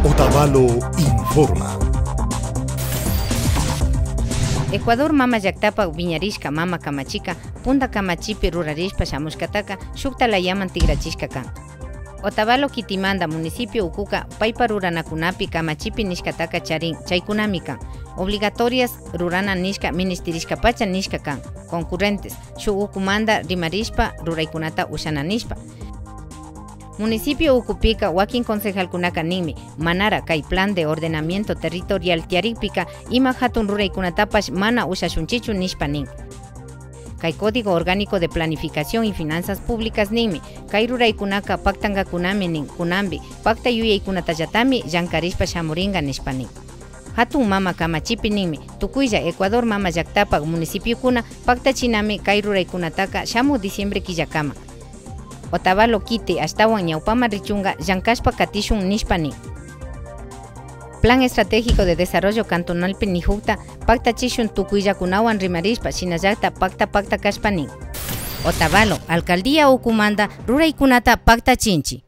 Otavalo informa. Ecuador mama llaqtapa viñarishka mama kamachika punta kamachipi rurarishpa shamushkataka shukta layaman tigrachishka kan. Otavalo Kitimanda municipio ukuka paypa ruranakunapi kamachipi nishkataka charin chaykunami kan. Obligatorias rurana nishka ministerishkapacha nishka kan. Concurrentes shuk ukumanda rimarishpa ruraykunata ushananishpa. Municipio ukupika wakin concejalkunaka ninmi manara kay plan de ordenamiento territorial tiarikpika ima hatun ruraykunatapash mana ushashunchichu nishpa nin. Kay Código Orgánico de Planificación y Finanzas Públicas ninmi kay ruraykunaka paktangakunami nin kunambi pakta yuyaykunatallatami llankarishpa shamuringa nishpa nin. Hatun mama kamachipi ninmi tukuylla Ecuador mama llaqtapa municipiokuna paktachinami kay ruraykunataka shamu diciembre killakama. Otavalo kiti astawan ñawpama richunga llankashpa katishun nishpa nin. Plan Estratégico de Desarrollo Cantonalpi nijukta paktachishun tukuyllakunawan rimarishpa shinallakta pakta kashpa nin. Otavalo Alcaldía ukumanda ruraykunata paktachinchi.